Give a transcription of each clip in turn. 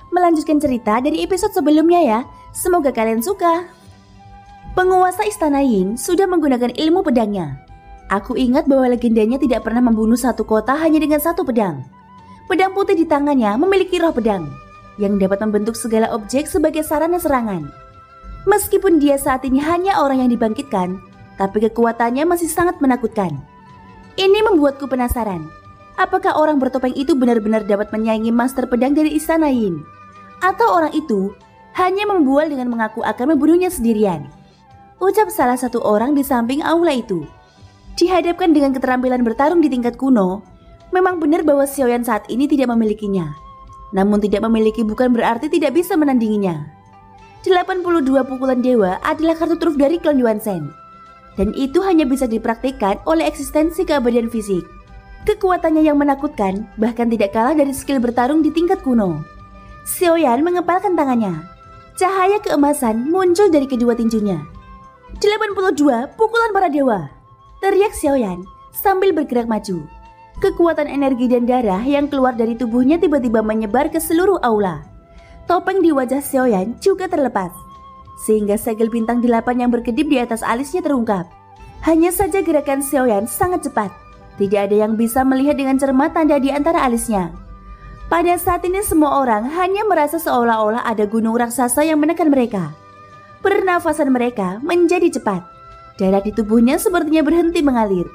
Melanjutkan cerita dari episode sebelumnya ya. Semoga kalian suka. Penguasa Istana Yin sudah menggunakan ilmu pedangnya. Aku ingat bahwa legendanya tidak pernah membunuh satu kota hanya dengan satu pedang. Pedang putih di tangannya memiliki roh pedang yang dapat membentuk segala objek sebagai sarana serangan. Meskipun dia saat ini hanya orang yang dibangkitkan, tapi kekuatannya masih sangat menakutkan. Ini membuatku penasaran. Apakah orang bertopeng itu benar-benar dapat menyaingi master pedang dari Istana Yin? Atau orang itu hanya membual dengan mengaku akan membunuhnya sendirian? Ucap salah satu orang di samping aula itu. Dihadapkan dengan keterampilan bertarung di tingkat kuno, memang benar bahwa Xiaoyan saat ini tidak memilikinya. Namun tidak memiliki bukan berarti tidak bisa menandinginya. 82 pukulan dewa adalah kartu truf dari klan Yuan Shen. Dan itu hanya bisa dipraktikkan oleh eksistensi keabadian fisik. Kekuatannya yang menakutkan bahkan tidak kalah dari skill bertarung di tingkat kuno. Xiaoyan mengepalkan tangannya. Cahaya keemasan muncul dari kedua tinjunya. 82 pukulan para dewa, teriak Xiaoyan sambil bergerak maju. Kekuatan energi dan darah yang keluar dari tubuhnya tiba-tiba menyebar ke seluruh aula. Topeng di wajah Xiaoyan juga terlepas, sehingga segel bintang 8 yang berkedip di atas alisnya terungkap. Hanya saja gerakan Xiaoyan sangat cepat. Tidak ada yang bisa melihat dengan cermat tanda di antara alisnya. Pada saat ini semua orang hanya merasa seolah-olah ada gunung raksasa yang menekan mereka. Pernafasan mereka menjadi cepat. Darah di tubuhnya sepertinya berhenti mengalir.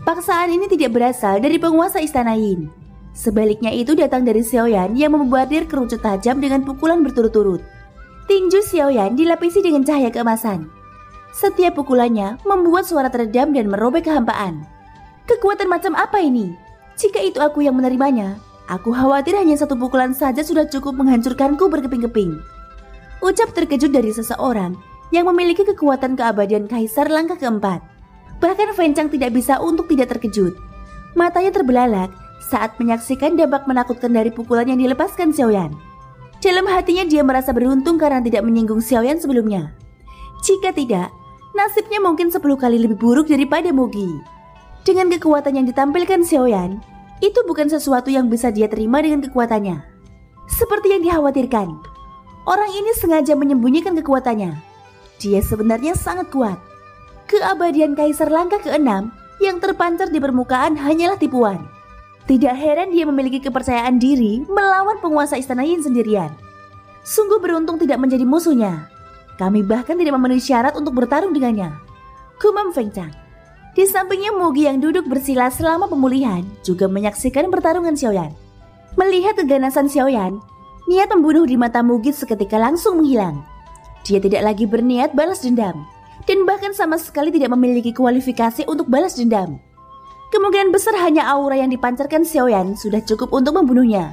Paksaan ini tidak berasal dari penguasa Istana Yin. Sebaliknya itu datang dari Xiaoyan yang membombardir kerucut tajam dengan pukulan berturut-turut. Tinju Xiaoyan dilapisi dengan cahaya keemasan. Setiap pukulannya membuat suara teredam dan merobek kehampaan. Kekuatan macam apa ini? Jika itu aku yang menerimanya, aku khawatir hanya satu pukulan saja sudah cukup menghancurkanku berkeping-keping. Ucap terkejut dari seseorang yang memiliki kekuatan keabadian kaisar langkah keempat. Bahkan Fen Chang tidak bisa untuk tidak terkejut. Matanya terbelalak saat menyaksikan dampak menakutkan dari pukulan yang dilepaskan Xiaoyan. Dalam hatinya dia merasa beruntung karena tidak menyinggung Xiaoyan sebelumnya. Jika tidak, nasibnya mungkin 10 kali lebih buruk daripada Mugi. Dengan kekuatan yang ditampilkan Xiaoyan, itu bukan sesuatu yang bisa dia terima dengan kekuatannya. Seperti yang dikhawatirkan, orang ini sengaja menyembunyikan kekuatannya. Dia sebenarnya sangat kuat. Keabadian Kaisar langkah ke-6 yang terpancar di permukaan hanyalah tipuan. Tidak heran dia memiliki kepercayaan diri melawan penguasa Istana Yin sendirian. Sungguh beruntung tidak menjadi musuhnya. Kami bahkan tidak memenuhi syarat untuk bertarung dengannya, gumam Feng Chang. Di sampingnya Mugi yang duduk bersila selama pemulihan juga menyaksikan pertarungan Xiaoyan. Melihat keganasan Xiaoyan, niat membunuh di mata Mugi seketika langsung menghilang. Dia tidak lagi berniat balas dendam, dan bahkan sama sekali tidak memiliki kualifikasi untuk balas dendam. Kemungkinan besar hanya aura yang dipancarkan Xiaoyan sudah cukup untuk membunuhnya.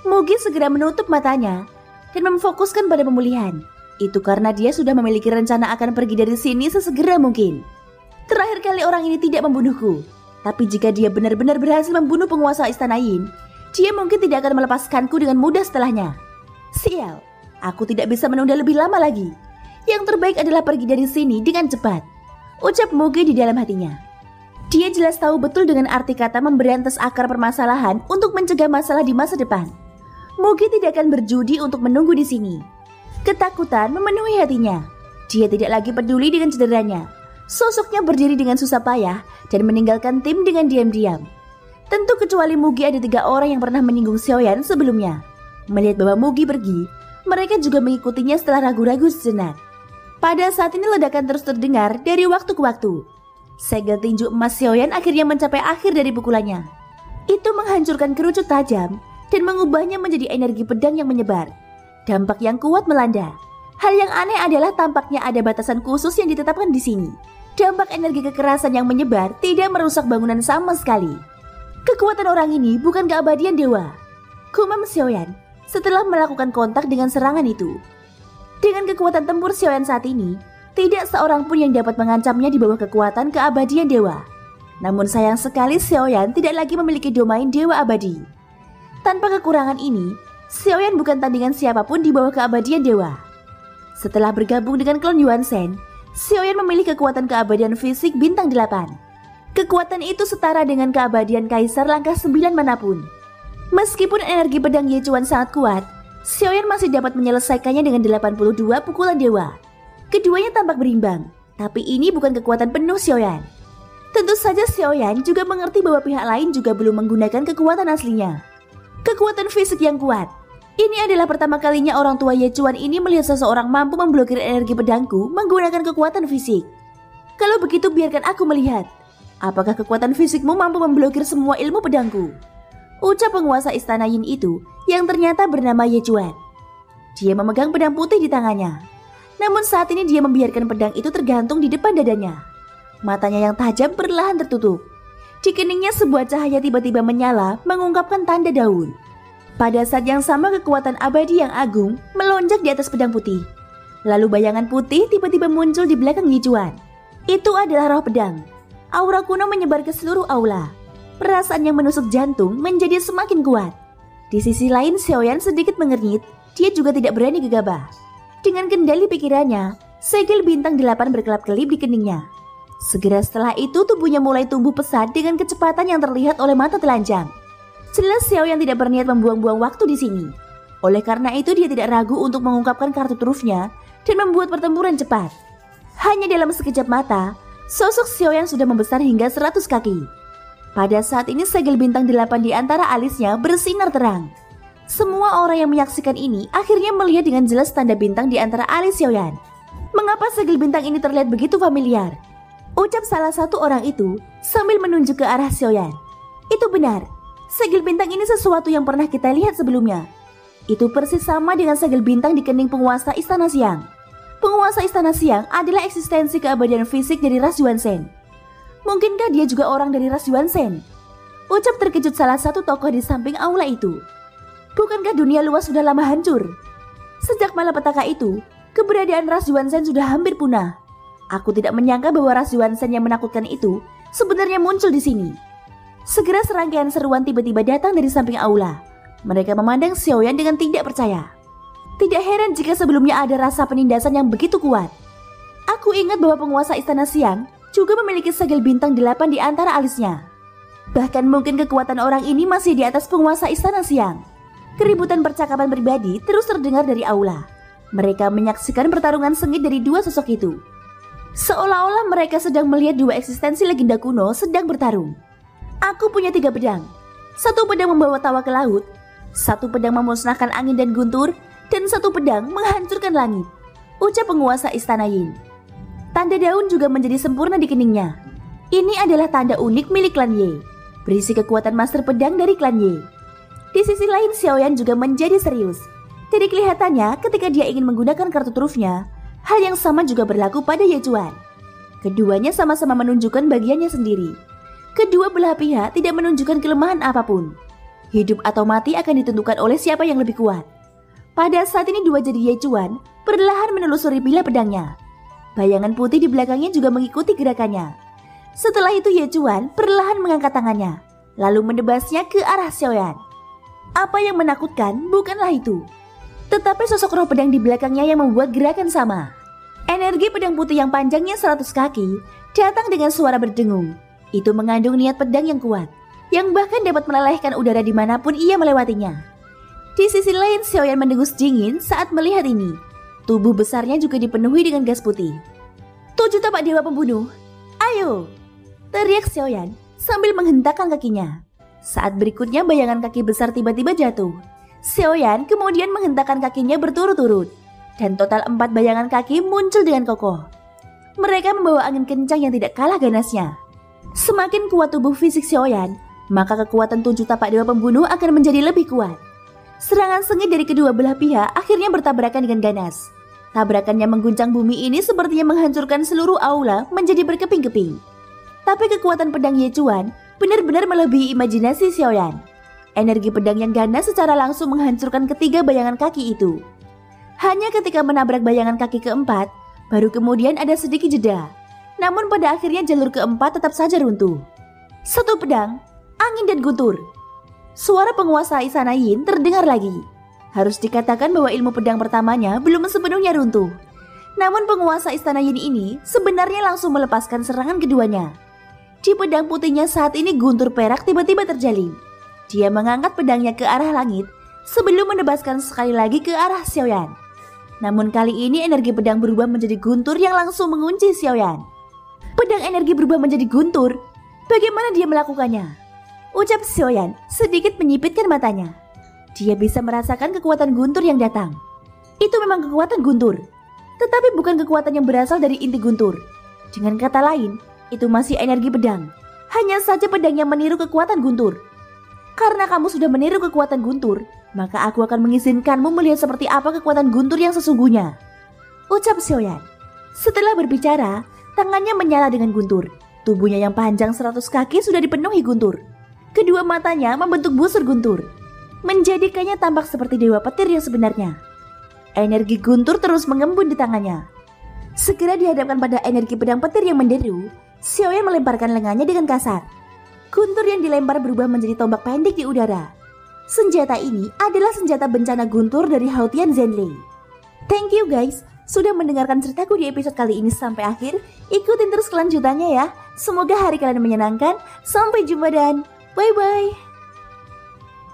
Mugi segera menutup matanya dan memfokuskan pada pemulihan. Itu karena dia sudah memiliki rencana akan pergi dari sini sesegera mungkin. Terakhir kali orang ini tidak membunuhku. Tapi jika dia benar-benar berhasil membunuh penguasa Istana Yin, dia mungkin tidak akan melepaskanku dengan mudah setelahnya. Sial, aku tidak bisa menunda lebih lama lagi. Yang terbaik adalah pergi dari sini dengan cepat, ucap Mugi di dalam hatinya. Dia jelas tahu betul dengan arti kata memberantas akar permasalahan untuk mencegah masalah di masa depan. Mugi tidak akan berjudi untuk menunggu di sini. Ketakutan memenuhi hatinya. Dia tidak lagi peduli dengan cederanya. Sosoknya berdiri dengan susah payah dan meninggalkan tim dengan diam-diam. Tentu kecuali Mugi ada 3 orang yang pernah menyinggung Xiaoyan sebelumnya. Melihat bahwa Mugi pergi, mereka juga mengikutinya setelah ragu-ragu sejenak. Pada saat ini ledakan terus terdengar dari waktu ke waktu. Segel tinju emas Xiaoyan akhirnya mencapai akhir dari pukulannya. Itu menghancurkan kerucut tajam dan mengubahnya menjadi energi pedang yang menyebar. Dampak yang kuat melanda. Hal yang aneh adalah tampaknya ada batasan khusus yang ditetapkan di sini. Dampak energi kekerasan yang menyebar tidak merusak bangunan sama sekali. Kekuatan orang ini bukan keabadian dewa, gumam Xiaoyan setelah melakukan kontak dengan serangan itu. Dengan kekuatan tempur Xiaoyan saat ini, tidak seorang pun yang dapat mengancamnya di bawah kekuatan keabadian dewa. Namun sayang sekali Xiaoyan tidak lagi memiliki domain dewa abadi. Tanpa kekurangan ini, Xiaoyan bukan tandingan siapapun di bawah keabadian dewa. Setelah bergabung dengan klan Yuan Shen, Xiaoyan memiliki kekuatan keabadian fisik bintang 8. Kekuatan itu setara dengan keabadian kaisar langkah 9 manapun. Meskipun energi pedang Ye Chuan sangat kuat, Xiaoyan masih dapat menyelesaikannya dengan 82 pukulan dewa. Keduanya tampak berimbang, tapi ini bukan kekuatan penuh Xiaoyan. Tentu saja Xiaoyan juga mengerti bahwa pihak lain juga belum menggunakan kekuatan aslinya. Kekuatan fisik yang kuat. Ini adalah pertama kalinya orang tua Ye Chuan ini melihat seseorang mampu memblokir energi pedangku menggunakan kekuatan fisik. Kalau begitu biarkan aku melihat. Apakah kekuatan fisikmu mampu memblokir semua ilmu pedangku? Ucap penguasa istana Yin itu yang ternyata bernama Ye Chuan. Dia memegang pedang putih di tangannya. Namun saat ini dia membiarkan pedang itu tergantung di depan dadanya. Matanya yang tajam perlahan tertutup. Di keningnya sebuah cahaya tiba-tiba menyala mengungkapkan tanda daun. Pada saat yang sama kekuatan abadi yang agung melonjak di atas pedang putih. Lalu bayangan putih tiba-tiba muncul di belakang Ye Chuan. Itu adalah roh pedang. Aura kuno menyebar ke seluruh aula. Perasaan yang menusuk jantung menjadi semakin kuat. Di sisi lain Xiaoyan sedikit mengernyit, dia juga tidak berani gegabah. Dengan kendali pikirannya, segel bintang 8 berkelap-kelip di keningnya. Segera setelah itu tubuhnya mulai tumbuh pesat dengan kecepatan yang terlihat oleh mata telanjang. Jelas Xiaoyan tidak berniat membuang-buang waktu di sini. Oleh karena itu dia tidak ragu untuk mengungkapkan kartu trufnya dan membuat pertempuran cepat. Hanya dalam sekejap mata, sosok Xiaoyan sudah membesar hingga 100 kaki. Pada saat ini segel bintang 8 di antara alisnya bersinar terang. Semua orang yang menyaksikan ini akhirnya melihat dengan jelas tanda bintang di antara alis Xiaoyan. Mengapa segel bintang ini terlihat begitu familiar? Ucap salah satu orang itu sambil menunjuk ke arah Xiaoyan. Itu benar, segel bintang ini sesuatu yang pernah kita lihat sebelumnya. Itu persis sama dengan segel bintang di kening penguasa Istana Siang. Penguasa Istana Siang adalah eksistensi keabadian fisik dari ras Yuanzhen. Mungkinkah dia juga orang dari ras Yuanzhen? Ucap terkejut salah satu tokoh di samping aula itu. Bukankah dunia luas sudah lama hancur? Sejak malapetaka itu, keberadaan ras Yuanzhen sudah hampir punah. Aku tidak menyangka bahwa ras Yuanzhen yang menakutkan itu sebenarnya muncul di sini. Segera serangkaian seruan tiba-tiba datang dari samping aula. Mereka memandang Xiaoyan dengan tidak percaya. Tidak heran jika sebelumnya ada rasa penindasan yang begitu kuat. Aku ingat bahwa penguasa Istana Siang juga memiliki segel bintang 8 di antara alisnya. Bahkan mungkin kekuatan orang ini masih di atas penguasa Istana Siang. Keributan percakapan pribadi terus terdengar dari aula. Mereka menyaksikan pertarungan sengit dari dua sosok itu. Seolah-olah mereka sedang melihat dua eksistensi legenda kuno sedang bertarung. Aku punya 3 pedang. 1 pedang membawa tawa ke laut, 1 pedang memusnahkan angin dan guntur, dan 1 pedang menghancurkan langit. Ucap penguasa Istana Yin. Tanda daun juga menjadi sempurna di keningnya. Ini adalah tanda unik milik klan Ye, berisi kekuatan master pedang dari klan Ye. Di sisi lain Xiaoyan juga menjadi serius. Dari kelihatannya ketika dia ingin menggunakan kartu trufnya, hal yang sama juga berlaku pada Ye Chuan. Keduanya sama-sama menunjukkan bagiannya sendiri. Kedua belah pihak tidak menunjukkan kelemahan apapun. Hidup atau mati akan ditentukan oleh siapa yang lebih kuat. Pada saat ini dua jari Ye Chuan perlahan menelusuri bilah pedangnya. Bayangan putih di belakangnya juga mengikuti gerakannya. Setelah itu Ye Chuan perlahan mengangkat tangannya, lalu menebasnya ke arah Xiaoyan. Apa yang menakutkan bukanlah itu, tetapi sosok roh pedang di belakangnya yang membuat gerakan sama. Energi pedang putih yang panjangnya 100 kaki datang dengan suara berdengung. Itu mengandung niat pedang yang kuat, yang bahkan dapat melelehkan udara dimanapun ia melewatinya. Di sisi lain Xiaoyan mendengus dingin saat melihat ini. Tubuh besarnya juga dipenuhi dengan gas putih. 7 tapak dewa pembunuh, ayo! Teriak Xiaoyan sambil menghentakkan kakinya. Saat berikutnya bayangan kaki besar tiba-tiba jatuh. Xiaoyan kemudian menghentakkan kakinya berturut-turut. Dan total 4 bayangan kaki muncul dengan kokoh. Mereka membawa angin kencang yang tidak kalah ganasnya. Semakin kuat tubuh fisik Xiaoyan, maka kekuatan 7 tapak dewa pembunuh akan menjadi lebih kuat. Serangan sengit dari kedua belah pihak akhirnya bertabrakan dengan ganas. Tabrakannya mengguncang bumi ini sepertinya menghancurkan seluruh aula menjadi berkeping-keping. Tapi kekuatan pedang Ye Chuan benar-benar melebihi imajinasi Xiaoyan. Energi pedang yang ganas secara langsung menghancurkan ketiga bayangan kaki itu. Hanya ketika menabrak bayangan kaki keempat, baru kemudian ada sedikit jeda. Namun pada akhirnya jalur keempat tetap saja runtuh. 1 pedang, angin dan guntur. Suara penguasa Istana Yin terdengar lagi. Harus dikatakan bahwa ilmu pedang pertamanya belum sepenuhnya runtuh. Namun penguasa Istana Yin ini sebenarnya langsung melepaskan serangan keduanya. Di pedang putihnya saat ini guntur perak tiba-tiba terjalin. Dia mengangkat pedangnya ke arah langit sebelum menebaskan sekali lagi ke arah Xiaoyan. Namun kali ini energi pedang berubah menjadi guntur yang langsung mengunci Xiaoyan. Pedang energi berubah menjadi guntur. Bagaimana dia melakukannya? Ucap Xiaoyan sedikit menyipitkan matanya. Dia bisa merasakan kekuatan guntur yang datang. Itu memang kekuatan guntur, tetapi bukan kekuatan yang berasal dari inti guntur. Dengan kata lain, itu masih energi pedang. Hanya saja pedang yang meniru kekuatan guntur. Karena kamu sudah meniru kekuatan guntur, maka aku akan mengizinkanmu melihat seperti apa kekuatan guntur yang sesungguhnya. Ucap Xiaoyan. Setelah berbicara, tangannya menyala dengan guntur. Tubuhnya yang panjang 100 kaki sudah dipenuhi guntur. Kedua matanya membentuk busur guntur. Menjadikannya tampak seperti dewa petir yang sebenarnya. Energi guntur terus mengembun di tangannya. Segera dihadapkan pada energi pedang petir yang menderu, Xiaoyan melemparkan lengannya dengan kasar. Guntur yang dilempar berubah menjadi tombak pendek di udara. Senjata ini adalah senjata bencana guntur dari Haotian Zhenlei. Thank you guys, sudah mendengarkan ceritaku di episode kali ini sampai akhir. Ikutin terus kelanjutannya ya. Semoga hari kalian menyenangkan. Sampai jumpa dan bye-bye.